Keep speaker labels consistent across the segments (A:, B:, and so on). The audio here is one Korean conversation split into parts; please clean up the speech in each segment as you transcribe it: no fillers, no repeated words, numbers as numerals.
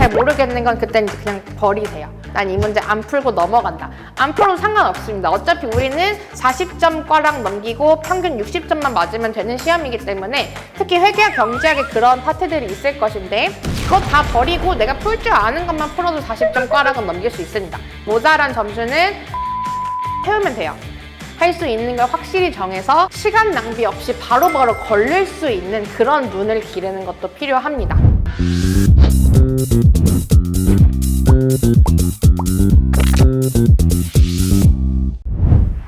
A: 잘 모르겠는 건 그때는 그냥 버리세요. 난 이 문제 안 풀고 넘어간다. 안 풀어도 상관없습니다. 어차피 우리는 40점 과락 넘기고 평균 60점만 맞으면 되는 시험이기 때문에 특히 회계학, 경제학에 그런 파트들이 있을 것인데 그거 다 버리고 내가 풀 줄 아는 것만 풀어도 40점 과락은 넘길 수 있습니다. 모자란 점수는 태우면 돼요. 할 수 있는 걸 확실히 정해서 시간 낭비 없이 바로바로 걸릴 수 있는 그런 눈을 기르는 것도 필요합니다.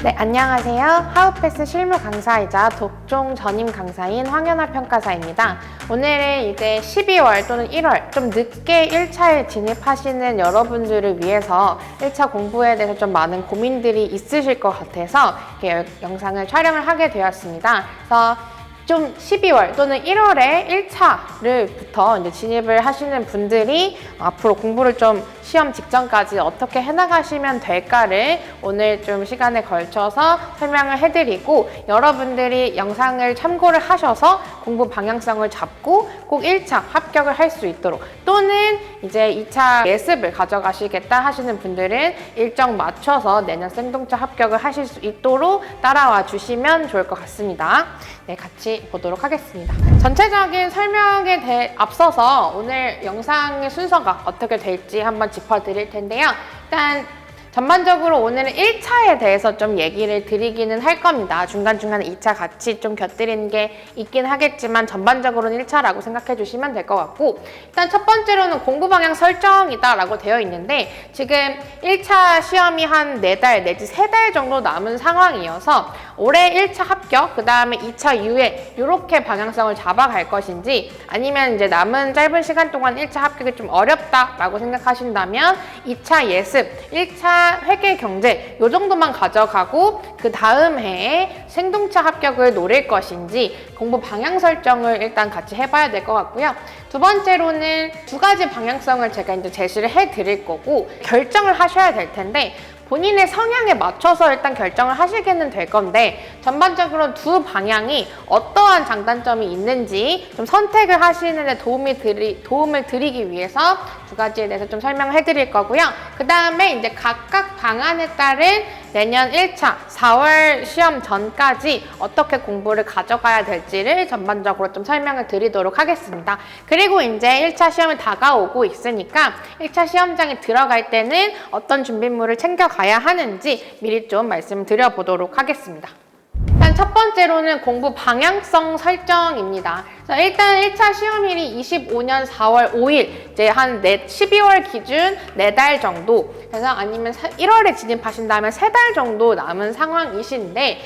A: 네, 안녕하세요. 하우패스 실무 강사이자 독종 전임 강사인 황연아 평가사입니다. 오늘은 이제 12월 또는 1월 좀 늦게 1차에 진입하시는 여러분들을 위해서 1차 공부에 대해서 좀 많은 고민들이 있으실 것 같아서 이렇게 영상을 촬영을 하게 되었습니다. 그래서 좀 12월 또는 1월에 1차를부터 이제 진입을 하시는 분들이 앞으로 공부를 좀 시험 직전까지 어떻게 해나가시면 될까를 오늘 좀 시간에 걸쳐서 설명을 해드리고 여러분들이 영상을 참고를 하셔서 공부 방향성을 잡고 꼭 1차 합격을 할 수 있도록 또는 이제 2차 예습을 가져가시겠다 하시는 분들은 일정 맞춰서 내년 생동차 합격을 하실 수 있도록 따라와 주시면 좋을 것 같습니다. 네, 같이 보도록 하겠습니다. 전체적인 설명에 대해 앞서서 오늘 영상의 순서가 어떻게 될지 한번 짚어드릴 텐데요. 일단 전반적으로 오늘은 1차에 대해서 좀 얘기를 드리기는 할 겁니다. 중간중간에 2차 같이 좀 곁들이는 게 있긴 하겠지만 전반적으로는 1차라고 생각해 주시면 될 것 같고 일단 첫 번째로는 공부 방향 설정이다 라고 되어 있는데 지금 1차 시험이 한 4달 내지 3달 정도 남은 상황이어서 올해 1차 합격, 그 다음에 2차 유예 이렇게 방향성을 잡아갈 것인지 아니면 이제 남은 짧은 시간 동안 1차 합격이 좀 어렵다라고 생각하신다면 2차 예습, 1차 회계 경제 이 정도만 가져가고 그 다음 해에 생동차 합격을 노릴 것인지 공부 방향 설정을 일단 같이 해봐야 될 것 같고요. 두 번째로는 두 가지 방향성을 제가 이제 제시를 해드릴 거고 결정을 하셔야 될 텐데 본인의 성향에 맞춰서 일단 결정을 하시게는 될 건데 전반적으로 두 방향이 어떠한 장단점이 있는지 좀 선택을 하시는 데 도움을 드리기 위해서 두 가지에 대해서 좀 설명을 해드릴 거고요. 그 다음에 이제 각각 방안에 따른 내년 1차 4월 시험 전까지 어떻게 공부를 가져가야 될지를 전반적으로 좀 설명을 드리도록 하겠습니다. 그리고 이제 1차 시험이 다가오고 있으니까 1차 시험장에 들어갈 때는 어떤 준비물을 챙겨가야 하는지 미리 좀 말씀드려보도록 하겠습니다. 일단 첫 번째로는 공부 방향성 설정입니다. 일단 1차 시험일이 25년 4월 5일, 이제 한 12월 기준 4달 정도, 그래서 아니면 1월에 진입하신다면 3달 정도 남은 상황이신데,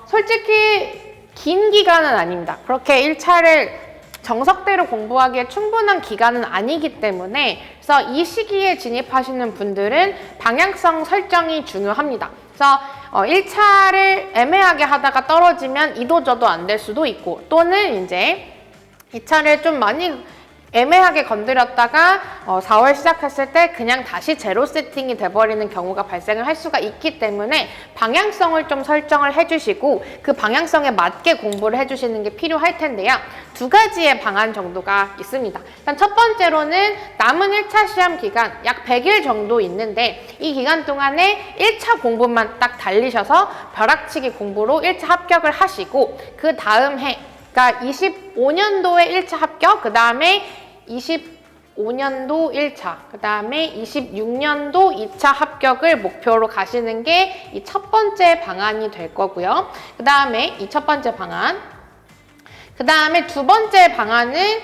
A: 솔직히 긴 기간은 아닙니다. 그렇게 1차를 정석대로 공부하기에 충분한 기간은 아니기 때문에 그래서 이 시기에 진입하시는 분들은 방향성 설정이 중요합니다. 그래서 1차를 애매하게 하다가 떨어지면 이도저도 안 될 수도 있고 또는 이제 2차를 좀 많이 애매하게 건드렸다가 4월 시작했을 때 그냥 다시 제로 세팅이 돼버리는 경우가 발생을 할 수가 있기 때문에 방향성을 좀 설정을 해주시고 그 방향성에 맞게 공부를 해주시는 게 필요할 텐데요. 두 가지의 방안 정도가 있습니다. 일단 첫 번째로는 남은 1차 시험 기간 약 100일 정도 있는데 이 기간 동안에 1차 공부만 딱 달리셔서 벼락치기 공부로 1차 합격을 하시고 그 다음 해 그러니까 25년도에 1차 합격, 그 다음에 25년도 1차, 그 다음에 26년도 2차 합격을 목표로 가시는 게 이 첫 번째 방안이 될 거고요. 그 다음에 이 첫 번째 방안, 그 다음에 두 번째 방안은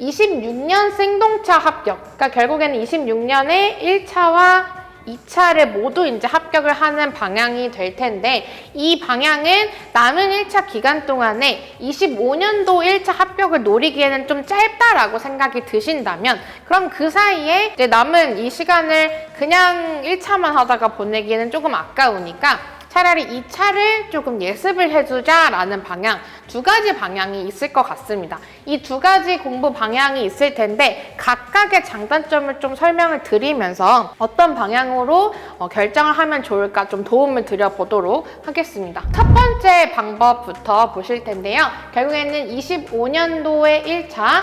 A: 26년 생동차 합격. 그러니까 결국에는 26년에 1차와 2차를 모두 이제 합격을 하는 방향이 될 텐데 이 방향은 남은 1차 기간 동안에 25년도 1차 합격을 노리기에는 좀 짧다라고 생각이 드신다면 그럼 그 사이에 이제 남은 이 시간을 그냥 1차만 하다가 보내기에는 조금 아까우니까 차라리 2차를 조금 예습을 해주자라는 방향, 두 가지 방향이 있을 것 같습니다. 이 두 가지 공부 방향이 있을 텐데 각각의 장단점을 좀 설명을 드리면서 어떤 방향으로 결정을 하면 좋을까 좀 도움을 드려보도록 하겠습니다. 첫 번째 방법부터 보실 텐데요. 결국에는 25년도에 1차,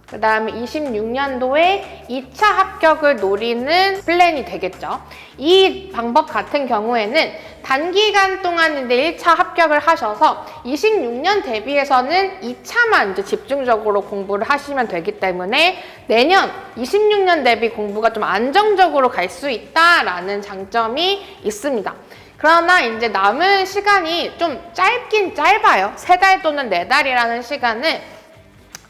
A: 그 다음에 26년도에 2차 합격을 노리는 플랜이 되겠죠. 이 방법 같은 경우에는 단기간 동안 이제 1차 합격을 하셔서 26년 대비해서는 2차만 이제 집중적으로 공부를 하시면 되기 때문에 내년 26년 대비 공부가 좀 안정적으로 갈 수 있다라는 장점이 있습니다. 그러나 이제 남은 시간이 좀 짧긴 짧아요. 3달 또는 4달이라는 시간은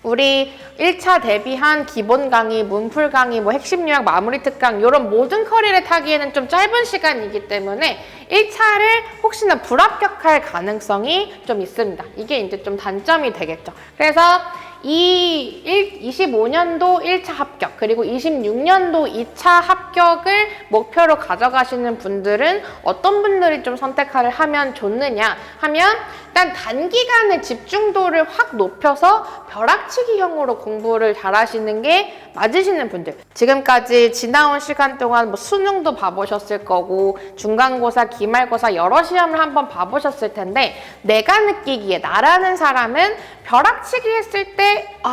A: 우리 1차 대비한 기본 강의, 문풀 강의, 뭐 핵심 요약, 마무리 특강 이런 모든 커리를 타기에는 좀 짧은 시간이기 때문에 1차를 혹시나 불합격할 가능성이 좀 있습니다. 이게 이제 좀 단점이 되겠죠. 그래서 25년도 1차 합격 그리고 26년도 2차 합격을 목표로 가져가시는 분들은 어떤 분들이 좀 선택을 하면 좋느냐 하면 일단 단기간에 집중도를 확 높여서 벼락치기형으로 공부를 잘 하시는 게 맞으시는 분들, 지금까지 지나온 시간 동안 뭐 수능도 봐보셨을 거고 중간고사, 기말고사 여러 시험을 한번 봐보셨을 텐데 내가 느끼기에 나라는 사람은 벼락치기 했을 때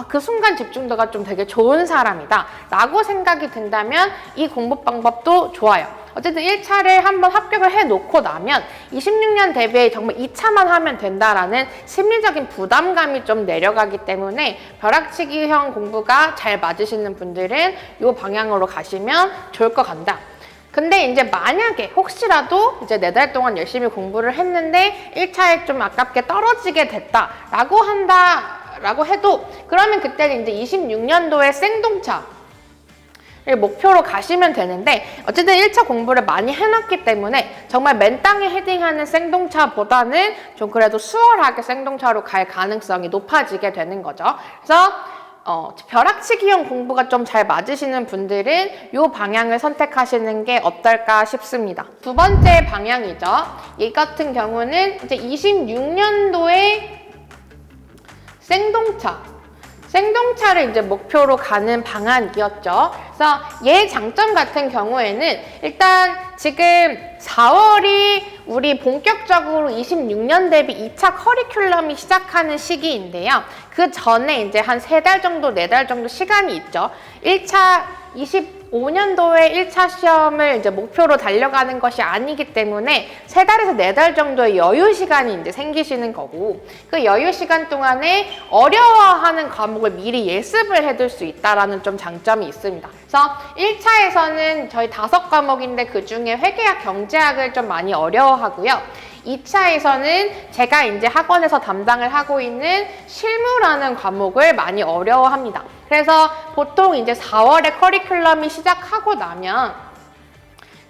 A: 그 순간 집중도가 좀 되게 좋은 사람이다 라고 생각이 든다면 이 공부 방법도 좋아요. 어쨌든 1차를 한번 합격을 해놓고 나면 26년 대비에 정말 2차만 하면 된다라는 심리적인 부담감이 좀 내려가기 때문에 벼락치기형 공부가 잘 맞으시는 분들은 이 방향으로 가시면 좋을 것 같다. 근데 이제 만약에 혹시라도 이제 4달 동안 열심히 공부를 했는데 1차에 좀 아깝게 떨어지게 됐다라고 해도 그러면 그때는 이제 26년도에 생동차 목표로 가시면 되는데 어쨌든 1차 공부를 많이 해놨기 때문에 정말 맨땅에 헤딩하는 생동차보다는 좀 그래도 수월하게 생동차로 갈 가능성이 높아지게 되는 거죠. 그래서 벼락치기형 공부가 좀 잘 맞으시는 분들은 이 방향을 선택하시는 게 어떨까 싶습니다. 두 번째 방향이죠. 이 같은 경우는 이제 26년도에 생동차를 이제 목표로 가는 방안이었죠. 그래서 얘 장점 같은 경우에는 일단 지금 4월이 우리 본격적으로 26년 대비 2차 커리큘럼이 시작하는 시기인데요. 그 전에 이제 한 3달 정도, 4달 정도 시간이 있죠. 1차 25년도에 1차 시험을 이제 목표로 달려가는 것이 아니기 때문에 3달에서 4달 정도의 여유 시간이 이제 생기시는 거고 그 여유 시간 동안에 어려워하는 과목을 미리 예습을 해둘 수 있다라는 좀 장점이 있습니다. 그래서 1차에서는 저희 5과목인데 그 중에 회계학, 경제학을 좀 많이 어려워하고요. 2차에서는 제가 이제 학원에서 담당을 하고 있는 실무라는 과목을 많이 어려워합니다. 그래서 보통 이제 4월에 커리큘럼이 시작하고 나면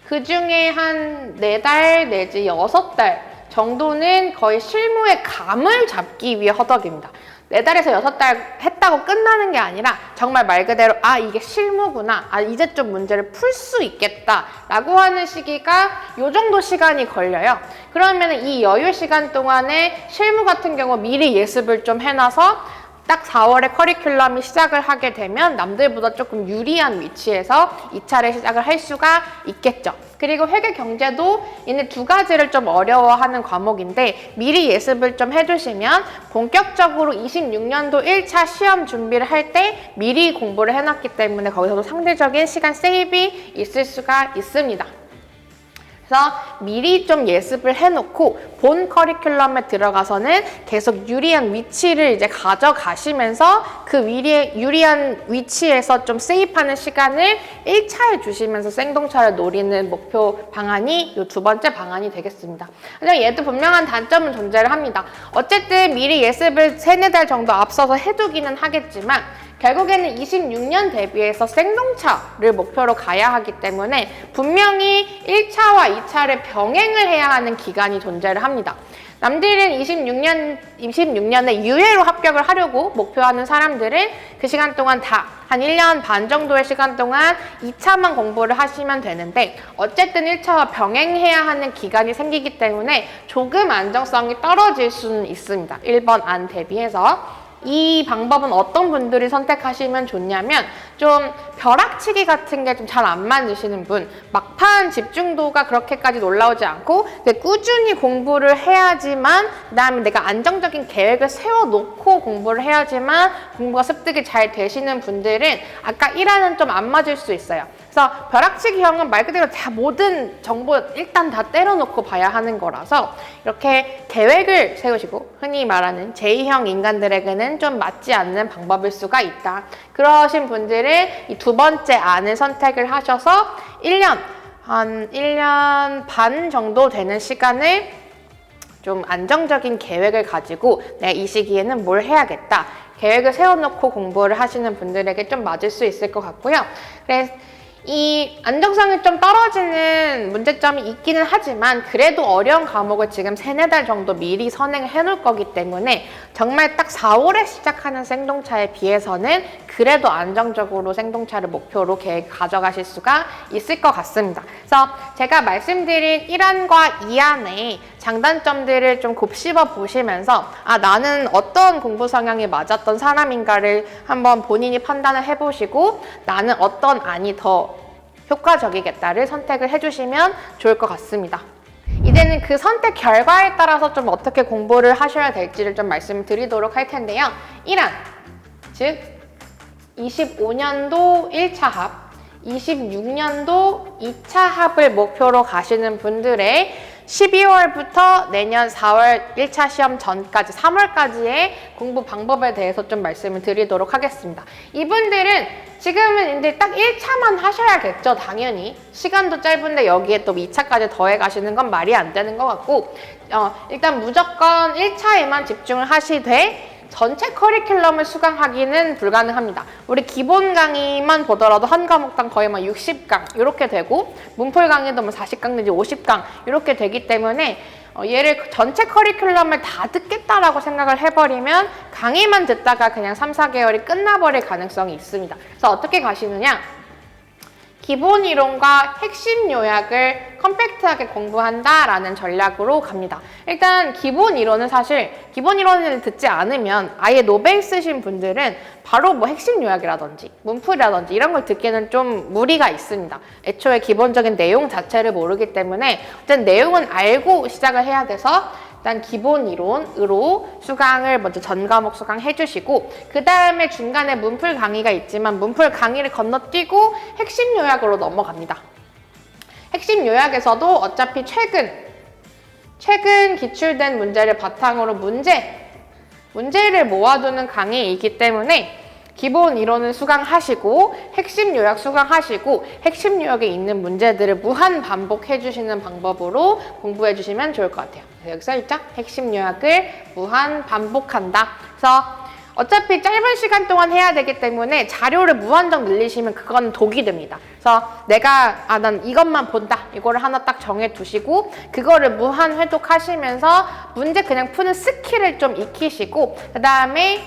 A: 그 중에 한 4달 내지 6달 정도는 거의 실무의 감을 잡기 위해 허덕입니다. 4달에서 6달 했다고 끝나는 게 아니라 정말 말 그대로 이게 실무구나, 이제 좀 문제를 풀 수 있겠다 라고 하는 시기가 요 정도 시간이 걸려요. 그러면 이 여유 시간 동안에 실무 같은 경우 미리 예습을 좀 해놔서 딱 4월에 커리큘럼이 시작을 하게 되면 남들보다 조금 유리한 위치에서 2차를 시작을 할 수가 있겠죠. 그리고 회계 경제도 이는 2가지를 좀 어려워하는 과목인데 미리 예습을 좀 해두시면 본격적으로 26년도 1차 시험 준비를 할 때 미리 공부를 해놨기 때문에 거기서도 상대적인 시간 세이브이 있을 수가 있습니다. 그래서 미리 좀 예습을 해놓고 본 커리큘럼에 들어가서는 계속 유리한 위치를 이제 가져가시면서 그 유리한 위치에서 좀 세입하는 시간을 1차에 주시면서 생동차를 노리는 목표 방안이 이 2번째 방안이 되겠습니다. 하지만 얘도 분명한 단점은 존재를 합니다. 어쨌든 미리 예습을 3-4달 정도 앞서서 해두기는 하겠지만 결국에는 26년 대비해서 생동차를 목표로 가야 하기 때문에 분명히 1차와 2차를 병행을 해야 하는 기간이 존재를 합니다. 남들은 26년에 유예로 합격을 하려고 목표하는 사람들은 그 시간 동안 다 한 1년 반 정도의 시간 동안 2차만 공부를 하시면 되는데 어쨌든 1차와 병행해야 하는 기간이 생기기 때문에 조금 안정성이 떨어질 수는 있습니다. 1번 안 대비해서. 이 방법은 어떤 분들이 선택하시면 좋냐면 좀 벼락치기 같은 게 좀 잘 안 맞으시는 분, 막판 집중도가 그렇게까지 올라오지 않고 꾸준히 공부를 해야지만, 그다음에 내가 안정적인 계획을 세워놓고 공부를 해야지만 공부가 습득이 잘 되시는 분들은 아까 1화는 좀 안 맞을 수 있어요. 그래서 벼락치기형은 말 그대로 다 모든 정보 일단 다 때려놓고 봐야 하는 거라서 이렇게 계획을 세우시고, 흔히 말하는 제2형 인간들에게는 좀 맞지 않는 방법일 수가 있다. 그러신 분들은 이 두 번째 안을 선택을 하셔서 한 1년 반 정도 되는 시간을 좀 안정적인 계획을 가지고 내가 이 시기에는 뭘 해야겠다, 계획을 세워놓고 공부를 하시는 분들에게 좀 맞을 수 있을 것 같고요. 그래서 이 안정성이 좀 떨어지는 문제점이 있기는 하지만 그래도 어려운 과목을 지금 3-4달 정도 미리 선행을 해놓을 거기 때문에 정말 딱 4월에 시작하는 생동차에 비해서는 그래도 안정적으로 생동차를 목표로 계획 가져가실 수가 있을 것 같습니다. 그래서 제가 말씀드린 1안과 2안의 장단점들을 좀 곱씹어 보시면서 나는 어떤 공부 성향이 맞았던 사람인가를 한번 본인이 판단을 해보시고 나는 어떤 안이 더 효과적이겠다를 선택을 해주시면 좋을 것 같습니다. 이제는 그 선택 결과에 따라서 좀 어떻게 공부를 하셔야 될지를 좀 말씀드리도록 할 텐데요. 1안, 즉 25년도 1차 합, 26년도 2차 합을 목표로 가시는 분들의 12월부터 내년 4월 1차 시험 전까지 3월까지의 공부 방법에 대해서 좀 말씀을 드리도록 하겠습니다. 이분들은 지금은 이제 딱 1차만 하셔야겠죠, 당연히. 시간도 짧은데 여기에 또 2차까지 더해 가시는 건 말이 안 되는 것 같고, 일단 무조건 1차에만 집중을 하시되 전체 커리큘럼을 수강하기는 불가능합니다. 우리 기본 강의만 보더라도 한 과목당 거의 60강 이렇게 되고, 문풀 강의도 40강 내지 50강 이렇게 되기 때문에 얘를 전체 커리큘럼을 다 듣겠다라고 생각을 해버리면 강의만 듣다가 그냥 3-4개월이 끝나버릴 가능성이 있습니다. 그래서 어떻게 가시느냐? 기본 이론과 핵심 요약을 컴팩트하게 공부한다라는 전략으로 갑니다. 일단 기본 이론은 사실 기본 이론을 듣지 않으면 아예 노베이 쓰신 분들은 바로 핵심 요약이라든지 문풀이라든지 이런 걸 듣기는 좀 무리가 있습니다. 애초에 기본적인 내용 자체를 모르기 때문에 어쨌든 내용은 알고 시작을 해야 돼서 일단 기본 이론으로 수강을 먼저 전 과목 수강해 주시고, 그 다음에 중간에 문풀 강의가 있지만 문풀 강의를 건너뛰고 핵심 요약으로 넘어갑니다. 핵심 요약에서도 어차피 최근 기출된 문제를 바탕으로 문제를 모아두는 강의이기 때문에 기본 이론을 수강하시고 핵심 요약 수강하시고 핵심 요약에 있는 문제들을 무한 반복해 주시는 방법으로 공부해 주시면 좋을 것 같아요. 여기서 일단 핵심 요약을 무한 반복한다. 그래서 어차피 짧은 시간 동안 해야 되기 때문에 자료를 무한정 늘리시면 그건 독이 됩니다. 그래서 내가 난 이것만 본다, 이거를 하나 딱 정해 두시고 그거를 무한 회독하시면서 문제 그냥 푸는 스킬을 좀 익히시고, 그 다음에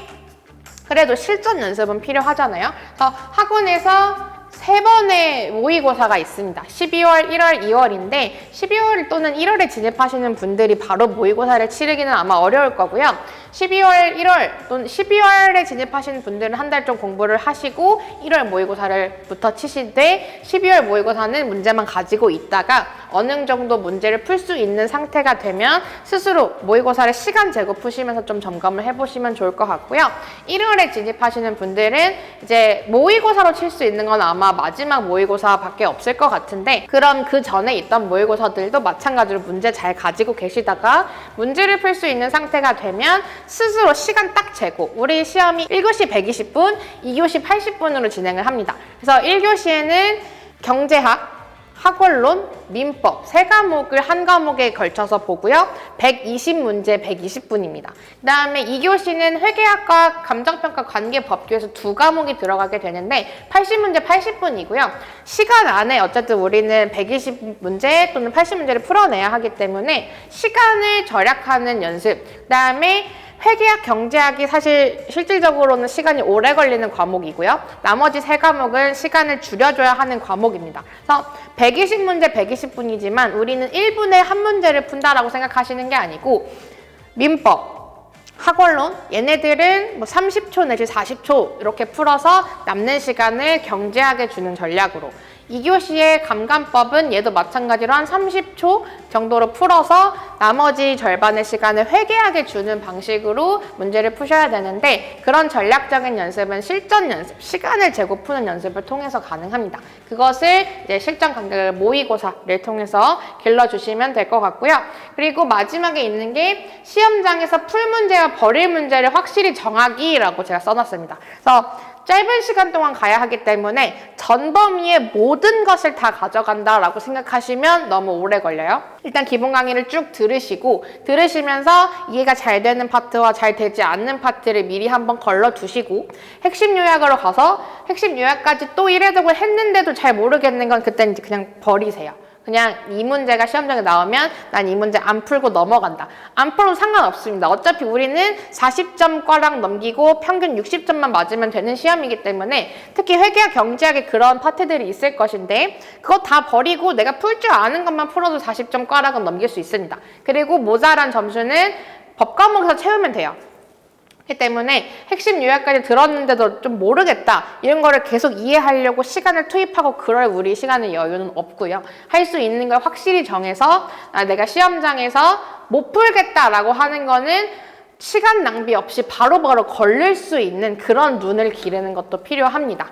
A: 그래도 실전 연습은 필요하잖아요. 그래서 학원에서 3번의 모의고사가 있습니다. 12월, 1월, 2월인데 12월 또는 1월에 진입하시는 분들이 바로 모의고사를 치르기는 아마 어려울 거고요. 12월, 1월 또는 12월에 진입하시는 분들은 한 달 좀 공부를 하시고 1월 모의고사를부터 치시되 12월 모의고사는 문제만 가지고 있다가 어느 정도 문제를 풀 수 있는 상태가 되면 스스로 모의고사를 시간 재고 푸시면서 좀 점검을 해보시면 좋을 것 같고요. 1월에 진입하시는 분들은 이제 모의고사로 칠 수 있는 건 아마 마지막 모의고사밖에 없을 것 같은데, 그럼 그 전에 있던 모의고사들도 마찬가지로 문제 잘 가지고 계시다가 문제를 풀 수 있는 상태가 되면 스스로 시간 딱 재고, 우리 시험이 1교시 120분, 2교시 80분으로 진행을 합니다. 그래서 1교시에는 경제학, 학원론, 민법 3과목을 한 과목에 걸쳐서 보고요. 120문제 120분입니다. 그 다음에 2교시는 회계학과 감정평가 관계법규에서 2과목이 들어가게 되는데 80문제 80분이고요. 시간 안에 어쨌든 우리는 120문제 또는 80문제를 풀어내야 하기 때문에 시간을 절약하는 연습, 그 다음에 회계학, 경제학이 사실 실질적으로는 시간이 오래 걸리는 과목이고요. 나머지 3과목은 시간을 줄여줘야 하는 과목입니다. 그래서 120문제 120분이지만 우리는 1분에 한 문제를 푼다라고 생각하시는 게 아니고 민법, 학원론, 얘네들은 뭐 30초 내지 40초 이렇게 풀어서 남는 시간을 경제하게 주는 전략으로, 2교시의 감감법은 얘도 마찬가지로 한 30초 정도로 풀어서 나머지 절반의 시간을 회계하게 주는 방식으로 문제를 푸셔야 되는데, 그런 전략적인 연습은 실전 연습, 시간을 재고 푸는 연습을 통해서 가능합니다. 그것을 이제 실전 감각을 모의고사를 통해서 길러주시면 될 것 같고요. 그리고 마지막에 있는 게 시험장에서 풀 문제와 버릴 문제를 확실히 정하기라고 제가 써놨습니다. 그래서 짧은 시간 동안 가야 하기 때문에 전 범위의 모든 것을 다 가져간다라고 생각하시면 너무 오래 걸려요. 일단 기본 강의를 쭉 들으시면서 이해가 잘 되는 파트와 잘 되지 않는 파트를 미리 한번 걸러두시고, 핵심 요약으로 가서 핵심 요약까지 또 이래저래 했는데도 잘 모르겠는 건 그때는 이제 그냥 버리세요. 그냥 이 문제가 시험장에 나오면 난 이 문제 안 풀고 넘어간다. 안 풀어도 상관없습니다. 어차피 우리는 40점 꽈락 넘기고 평균 60점만 맞으면 되는 시험이기 때문에, 특히 회계와 경제학에 그런 파트들이 있을 것인데 그거 다 버리고 내가 풀 줄 아는 것만 풀어도 40점 꽈락은 넘길 수 있습니다. 그리고 모자란 점수는 법 과목에서 채우면 돼요. 그렇기 때문에 핵심 요약까지 들었는데도 좀 모르겠다, 이런 거를 계속 이해하려고 시간을 투입하고 그럴 우리 시간의 여유는 없고요. 할 수 있는 걸 확실히 정해서 내가 시험장에서 못 풀겠다라고 하는 거는 시간 낭비 없이 바로바로 걸릴 수 있는 그런 눈을 기르는 것도 필요합니다.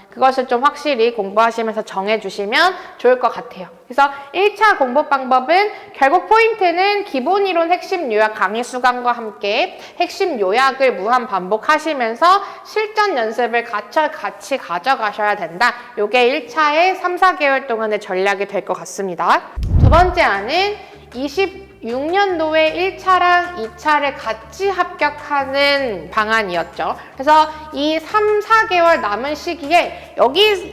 A: 그것을 좀 확실히 공부하시면서 정해주시면 좋을 것 같아요. 그래서 1차 공부 방법은 결국 포인트는 기본 이론 핵심 요약 강의 수강과 함께 핵심 요약을 무한 반복하시면서 실전 연습을 같이 가져가셔야 된다. 이게 1차의 3, 4개월 동안의 전략이 될 것 같습니다. 두 번째 안은 26년도에 1차랑 2차를 같이 합격하는 방안이었죠. 그래서 이 3, 4개월 남은 시기에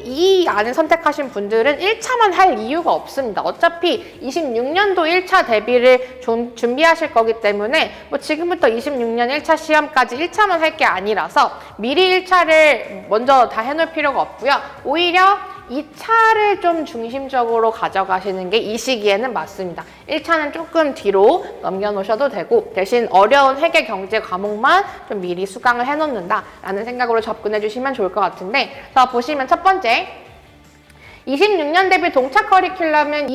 A: 이 안을 선택하신 분들은 1차만 할 이유가 없습니다. 어차피 26년도 1차 대비를 준비하실 거기 때문에 뭐 지금부터 26년 1차 시험까지 1차만 할 게 아니라서 미리 1차를 먼저 다 해놓을 필요가 없고요. 오히려 2차를 좀 중심적으로 가져가시는 게 이 시기에는 맞습니다. 1차는 조금 뒤로 넘겨놓으셔도 되고, 대신 어려운 회계 경제 과목만 좀 미리 수강을 해놓는다라는 생각으로 접근해 주시면 좋을 것 같은데, 자 보시면 첫 번째 26년 대비 동차 커리큘럼은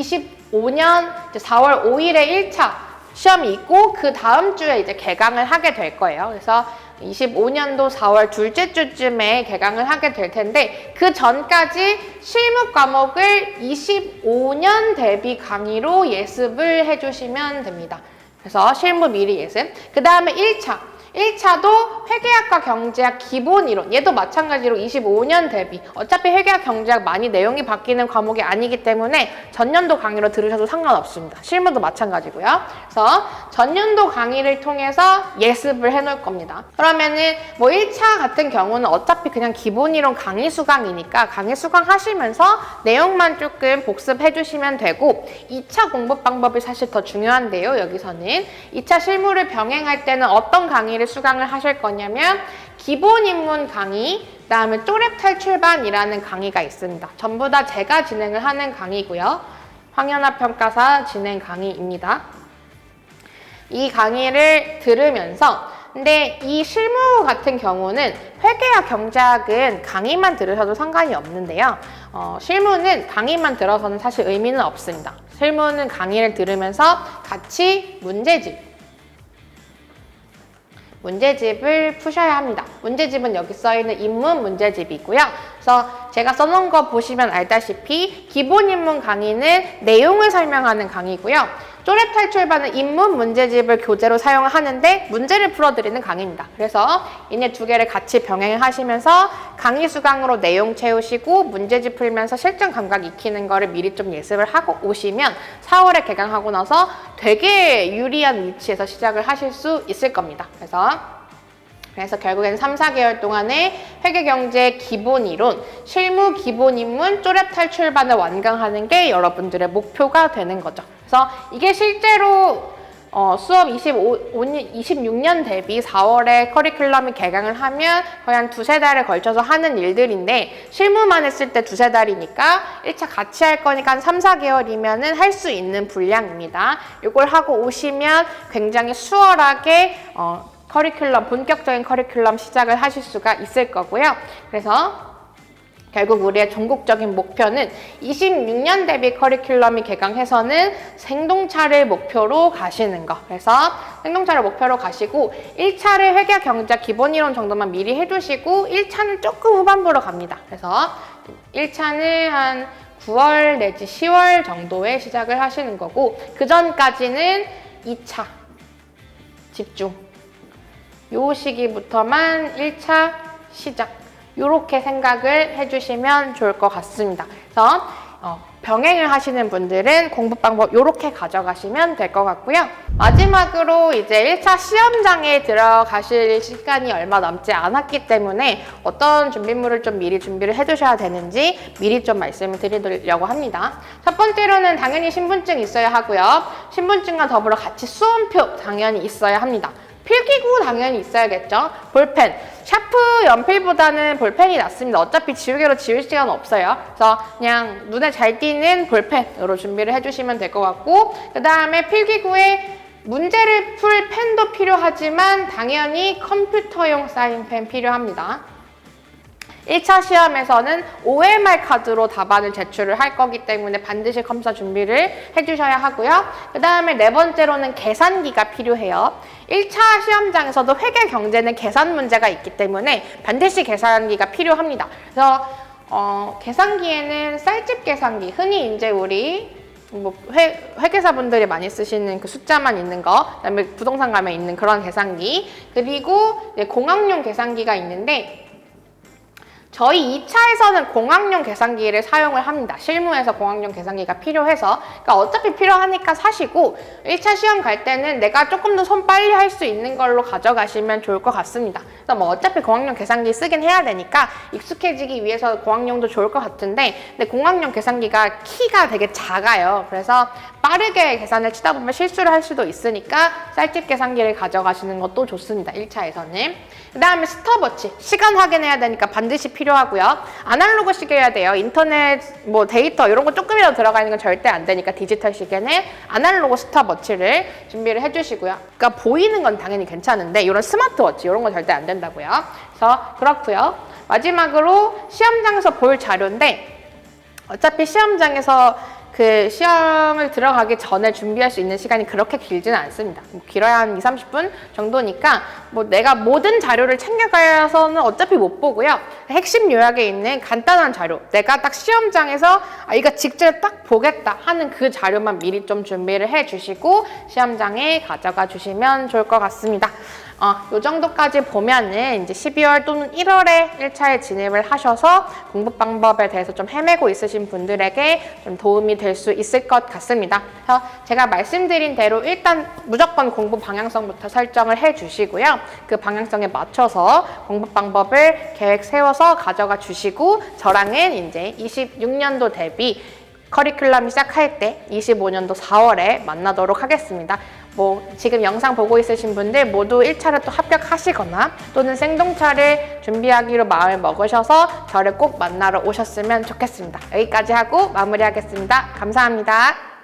A: 25년 4월 5일에 1차 시험이 있고 그 다음 주에 이제 개강을 하게 될 거예요. 그래서 25년도 4월 둘째 주쯤에 개강을 하게 될 텐데, 그 전까지 실무 과목을 25년 대비 강의로 예습을 해주시면 됩니다. 그래서 실무 미리 예습. 그 다음에 1차도 회계학과 경제학 기본 이론, 얘도 마찬가지로 25년 대비, 어차피 회계학 경제학 많이 내용이 바뀌는 과목이 아니기 때문에 전년도 강의로 들으셔도 상관없습니다. 실무도 마찬가지고요. 그래서 전년도 강의를 통해서 예습을 해놓을 겁니다. 그러면은 뭐 1차 같은 경우는 어차피 그냥 기본 이론 강의 수강이니까 강의 수강하시면서 내용만 조금 복습해 주시면 되고, 2차 공부 방법이 사실 더 중요한데요. 여기서는 2차 실무를 병행할 때는 어떤 강의를 수강을 하실 거냐면, 기본 입문 강의, 그 다음에 쪼렙 탈출반이라는 강의가 있습니다. 전부 다 제가 진행을 하는 강의고요. 황연아 평가사 진행 강의입니다. 이 강의를 들으면서, 근데 이 실무 같은 경우는 회계학 경제학은 강의만 들으셔도 상관이 없는데요. 실무는 강의만 들어서는 사실 의미는 없습니다. 실무는 강의를 들으면서 같이 문제집을 푸셔야 합니다. 문제집은 여기 써있는 입문 문제집이고요. 그래서 제가 써놓은 거 보시면 알다시피 기본 입문 강의는 내용을 설명하는 강의고요. 쪼렙 탈출반은 입문 문제집을 교재로 사용하는데 문제를 풀어드리는 강의입니다. 그래서 이네 두 개를 같이 병행하시면서 강의 수강으로 내용 채우시고 문제집 풀면서 실전 감각 익히는 거를 미리 좀 예습을 하고 오시면 4월에 개강하고 나서 되게 유리한 위치에서 시작을 하실 수 있을 겁니다. 그래서 결국엔 3, 4개월 동안에 회계경제 기본 이론, 실무 기본 입문, 쪼렙 탈출반을 완강하는 게 여러분들의 목표가 되는 거죠. 그래서 이게 실제로 수업 26년 대비 4월에 커리큘럼이 개강을 하면 거의 한 2-3달에 걸쳐서 하는 일들인데, 실무만 했을 때 2-3달이니까 1차 같이 할 거니까 한 3-4개월이면은 할 수 있는 분량입니다. 이걸 하고 오시면 굉장히 수월하게 커리큘럼, 본격적인 커리큘럼 시작을 하실 수가 있을 거고요. 그래서 결국 우리의 전국적인 목표는 26년 대비 커리큘럼이 개강해서는 생동차를 목표로 가시는 거. 그래서 생동차를 목표로 가시고 1차를 회계 경제 기본 이론 정도만 미리 해두시고 1차는 조금 후반부로 갑니다. 그래서 1차는 한 9월 내지 10월 정도에 시작을 하시는 거고 그 전까지는 2차 집중. 요 시기부터만 1차 시작. 이렇게 생각을 해주시면 좋을 것 같습니다. 그래서 병행을 하시는 분들은 공부 방법 이렇게 가져가시면 될 것 같고요. 마지막으로 이제 1차 시험장에 들어가실 시간이 얼마 남지 않았기 때문에 어떤 준비물을 좀 미리 준비를 해두셔야 되는지 미리 좀 말씀을 드리려고 합니다. 첫 번째로는 당연히 신분증 있어야 하고요. 신분증과 더불어 같이 수험표 당연히 있어야 합니다. 필기구 당연히 있어야겠죠. 볼펜, 샤프 연필보다는 볼펜이 낫습니다. 어차피 지우개로 지울 시간 없어요. 그래서 그냥 눈에 잘 띄는 볼펜으로 준비를 해주시면 될 것 같고 그 다음에 필기구에 문제를 풀 펜도 필요하지만 당연히 컴퓨터용 사인펜 필요합니다. 1차 시험에서는 OMR 카드로 답안을 제출을 할 거기 때문에 반드시 검사 준비를 해주셔야 하고요. 그 다음에 네 번째로는 계산기가 필요해요. 1차 시험장에서도 회계 경제는 계산 문제가 있기 때문에 반드시 계산기가 필요합니다. 그래서 계산기에는 쌀집 계산기, 흔히 이제 우리 회계사분들이 많이 쓰시는 그 숫자만 있는 거, 그다음에 부동산 가면 있는 그런 계산기, 그리고 공학용 계산기가 있는데 저희 2차에서는 공학용 계산기를 사용을 합니다. 실무에서 공학용 계산기가 필요해서. 그러니까 어차피 필요하니까 사시고 1차 시험 갈 때는 내가 조금 더 손 빨리 할 수 있는 걸로 가져가시면 좋을 것 같습니다. 그래서 뭐 어차피 공학용 계산기 쓰긴 해야 되니까 익숙해지기 위해서 공학용도 좋을 것 같은데 근데 공학용 계산기가 키가 되게 작아요. 그래서 빠르게 계산을 치다 보면 실수를 할 수도 있으니까 쌀집 계산기를 가져가시는 것도 좋습니다. 1차에서는. 그 다음에 스톱워치, 시간 확인해야 되니까 반드시 필요하고요. 아날로그 시계여야 돼요. 인터넷, 뭐 데이터 이런 거 조금이라도 들어가 있는 건 절대 안 되니까 디지털 시계는 아날로그 스톱워치를 준비를 해주시고요. 그러니까 보이는 건 당연히 괜찮은데 이런 스마트워치 이런 건 절대 안 된다고요. 그래서 그렇고요. 마지막으로 시험장에서 볼 자료인데 어차피 시험장에서 그 시험을 들어가기 전에 준비할 수 있는 시간이 그렇게 길지는 않습니다. 뭐 길어야 한 20-30분 정도니까 뭐 내가 모든 자료를 챙겨가서는 어차피 못 보고요. 핵심 요약에 있는 간단한 자료, 내가 딱 시험장에서 이거 직접 딱 보겠다 하는 그 자료만 미리 좀 준비를 해주시고 시험장에 가져가 주시면 좋을 것 같습니다. 요 정도까지 보면은 이제 12월 또는 1월에 1차에 진입을 하셔서 공부 방법에 대해서 좀 헤매고 있으신 분들에게 좀 도움이 될 수 있을 것 같습니다. 그래서 제가 말씀드린 대로 일단 무조건 공부 방향성부터 설정을 해 주시고요. 그 방향성에 맞춰서 공부 방법을 계획 세워서 가져가 주시고 저랑은 이제 26년도 대비 커리큘럼 시작할 때 25년도 4월에 만나도록 하겠습니다. 뭐 지금 영상 보고 있으신 분들 모두 1차를 또 합격하시거나 또는 생동차를 준비하기로 마음을 먹으셔서 저를 꼭 만나러 오셨으면 좋겠습니다. 여기까지 하고 마무리하겠습니다. 감사합니다.